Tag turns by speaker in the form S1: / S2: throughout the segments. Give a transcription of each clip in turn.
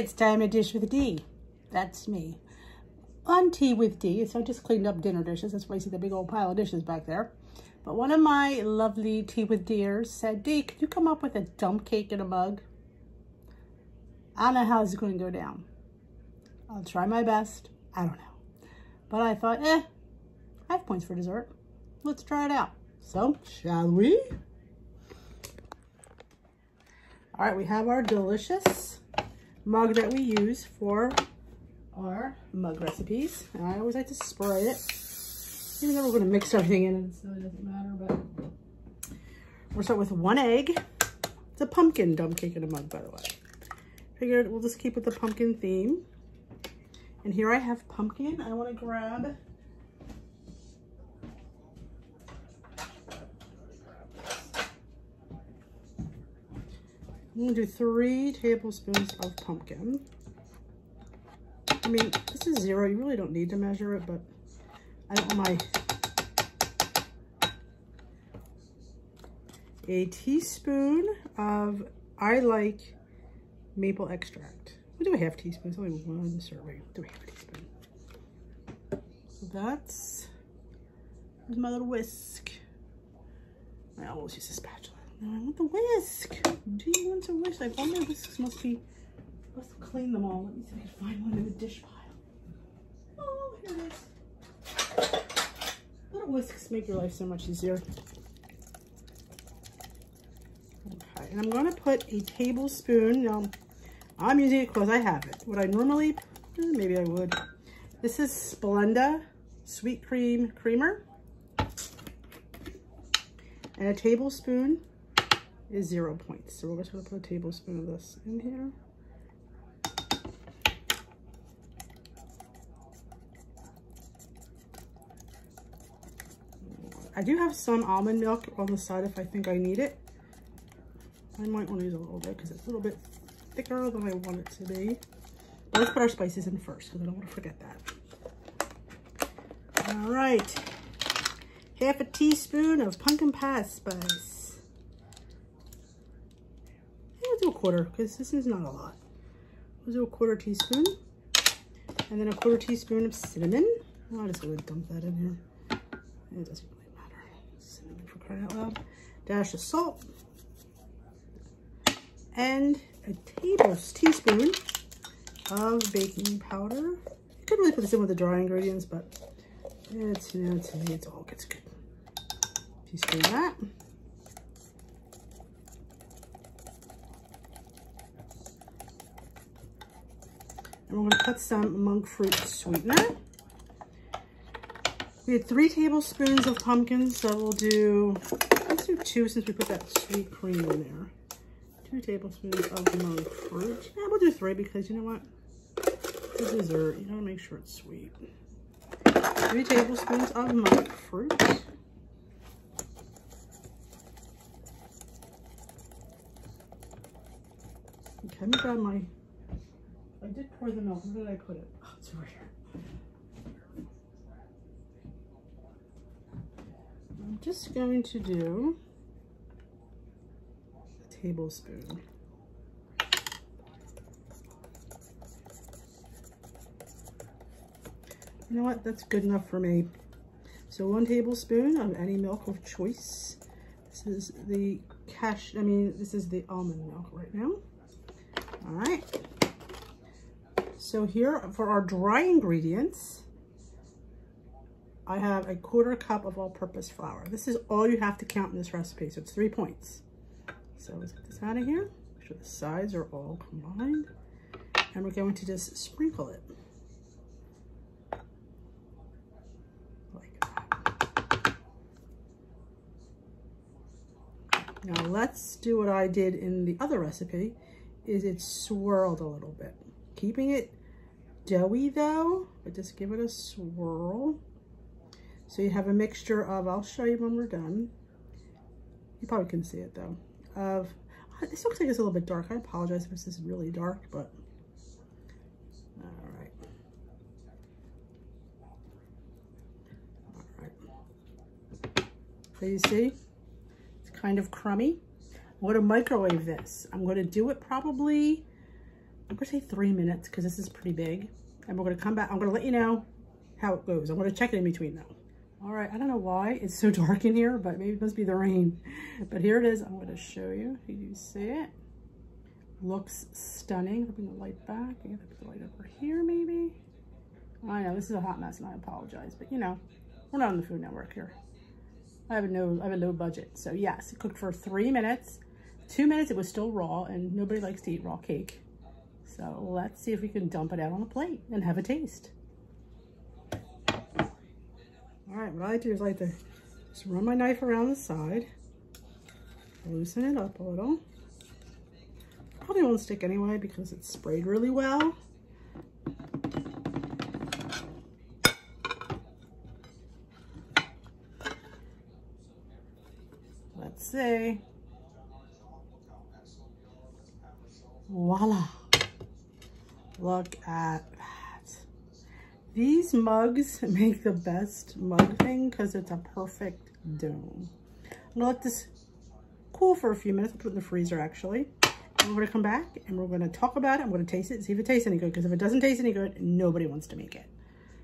S1: It's time to dish with D. That's me. On Tea with D. So I just cleaned up dinner dishes. That's why you see the big old pile of dishes back there. But one of my lovely Tea with Deers said, D, could you come up with a dump cake in a mug? I don't know how this is going to go down. I'll try my best. I don't know. But I thought, 5 points for dessert. Let's try it out. So, shall we? All right, we have our delicious mug that we use for our mug recipes. And I always like to spray it. Even though we're going to mix everything in, it really doesn't matter. But we'll start with 1 egg. It's a pumpkin dump cake in a mug, by the way. Figured we'll just keep with the pumpkin theme. And here I have pumpkin. I want to grab I'm going to do 3 tablespoons of pumpkin. I mean, this is 0. You really don't need to measure it, but I don't want a teaspoon of, I like maple extract. We'll do a half teaspoon. It's only 1 serving. Do a half teaspoon. So that's, there's my little whisk. I always use a spatula. No, I want the whisk. Do you want a whisk? Like, all my whisks must clean them all. Let me see if I can find one in the dish pile. Oh, here it is. Little whisks make your life so much easier. Okay, and I'm going to put a tablespoon. Now, I'm using it because I have it. Would I normally? Maybe I would. This is Splenda Sweet Cream Creamer. And a tablespoon is 0 points. So we're just going to put a tablespoon of this in here. I do have some almond milk on the side if I think I need it. I might want to use a little bit because it's a little bit thicker than I want it to be. But let's put our spices in first because I don't want to forget that. All right. Half a teaspoon of pumpkin pie spice. We'll do a quarter because this is not a lot. We'll do a 1/4 teaspoon. And then a 1/4 teaspoon of cinnamon. I'll just go and dump that in here. It doesn't really matter. Cinnamon for crying out loud. Dash of salt. And a teaspoon of baking powder. You could really put this in with the dry ingredients, but it's, you know, to me, it's all gets good. Teaspoon of that. And we're going to put some monk fruit sweetener. We had 3 tablespoons of pumpkin, so we'll do, let's do 2 since we put that sweet cream in there. 2 tablespoons of monk fruit. Yeah, we'll do 3 because you know what? For dessert, you gotta make sure it's sweet. 3 tablespoons of monk fruit. Okay, let me grab my, I did pour the milk. Where did I put it? Oh, it's over here. I'm just going to do a tablespoon. You know what? That's good enough for me. So 1 tablespoon of any milk of choice. This is the this is the almond milk right now. All right. So here for our dry ingredients, I have a 1/4 cup of all-purpose flour. This is all you have to count in this recipe, so it's 3 points. So let's get this out of here. Make sure the sides are all combined. And we're going to just sprinkle it. Like that. Now let's do what I did in the other recipe, is it's swirled a little bit. Keeping it doughy though, but just give it a swirl. So you have a mixture of, I'll show you when we're done. You probably couldn't see it though. This looks like it's a little bit dark. I apologize if this is really dark, but all right. All right. So you see, it's kind of crummy. I'm going to microwave this. I'm going to do it probably I'm gonna say 3 minutes because this is pretty big. And we're gonna come back. I'm gonna let you know how it goes. I'm gonna check it in between though. All right, I don't know why it's so dark in here, but maybe it must be the rain. But here it is. I'm gonna show you. Can you see it? Looks stunning. I'll bring the light back. I gotta put the light over here maybe. I know this is a hot mess and I apologize, but you know, we're not on the Food Network here. I have a low budget. So yes, it cooked for 3 minutes. 2 minutes it was still raw, and nobody likes to eat raw cake. So let's see if we can dump it out on a plate and have a taste. All right, what I do is I like to just run my knife around the side, loosen it up a little. Probably won't stick anyway because it's sprayed really well. Let's see. Voila. Look at that. These mugs make the best mug thing because it's a perfect dome. I'm gonna let this cool for a few minutes. I'll put it in the freezer actually. And we're gonna come back and we're gonna talk about it. I'm gonna taste it, see if it tastes any good, because if it doesn't taste any good, nobody wants to make it.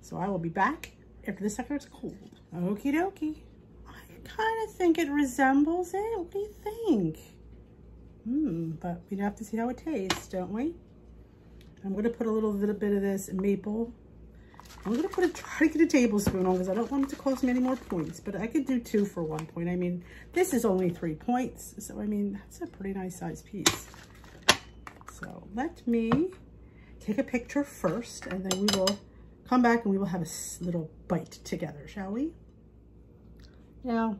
S1: So I will be back after this sucker is cooled. Okie dokie. I kind of think it resembles it. What do you think? But we have to see how it tastes, don't we? I'm going to put a little bit of this maple. I'm going to try to get a tablespoon on because I don't want it to cost me any more points, but I could do 2 for 1 point. I mean, this is only 3 points. So, I mean, that's a pretty nice size piece. So let me take a picture first and then we will come back and we will have a little bite together, shall we? Now,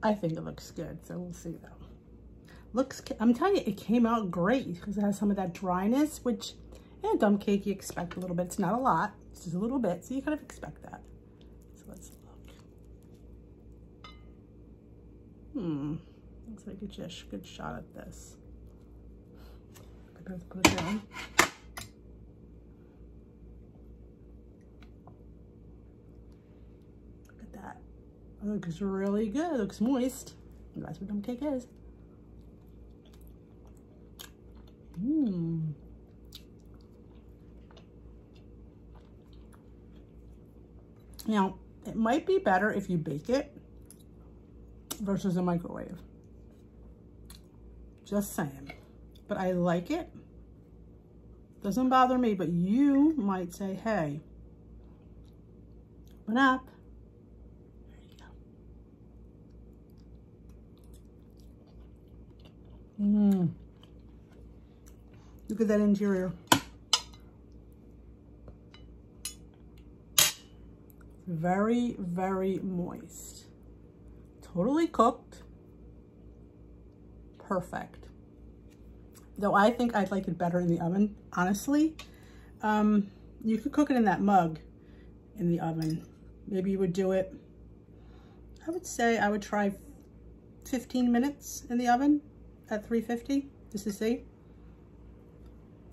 S1: I think it looks good, so we'll see though. I'm telling you, it came out great because it has some of that dryness, which in a dump cake you expect a little bit. It's not a lot, it's just a little bit, so you kind of expect that. So let's look. Looks like it's just a good shot at this. Put it down. Look at that. It looks really good. It looks moist. And that's what dump cake is. Now, it might be better if you bake it versus a microwave. Just saying. But I like it. Doesn't bother me, but you might say, hey, open up. There you go. Look at that interior. Very, very moist. Totally cooked. Perfect. Though I think I'd like it better in the oven, honestly. You could cook it in that mug in the oven. Maybe you would do it, I would say I would try 15 minutes in the oven at 350 just to see.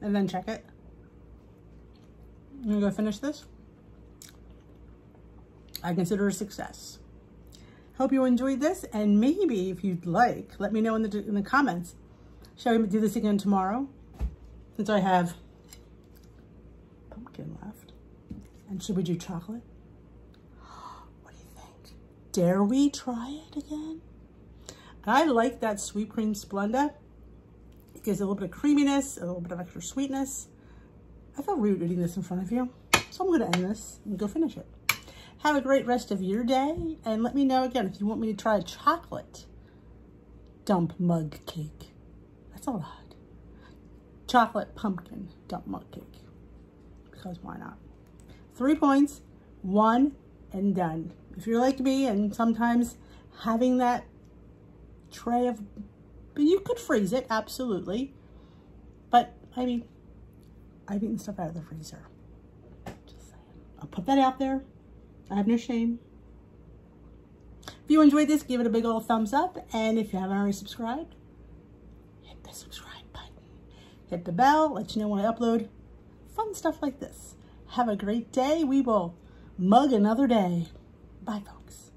S1: And then check it. I'm gonna go finish this. I consider it a success. Hope you enjoyed this, and maybe if you'd like, let me know in the comments. Shall we do this again tomorrow? Since I have pumpkin left. And should we do chocolate? What do you think? Dare we try it again? I like that sweet cream Splenda. It gives a little bit of creaminess, a little bit of extra sweetness. I feel rude eating this in front of you. So I'm going to end this and go finish it. Have a great rest of your day. And let me know again if you want me to try a chocolate dump mug cake. That's all I had. Chocolate pumpkin dump mug cake. Because why not? 3 points, 1 and done. If you're like me and sometimes having that tray of, but you could freeze it, absolutely. But I mean, I've eaten stuff out of the freezer. Just saying. I'll put that out there. I have no shame. If you enjoyed this, give it a big old thumbs up. And if you haven't already subscribed, hit the subscribe button. Hit the bell, let you know when I upload fun stuff like this. Have a great day. We will mug another day. Bye, folks.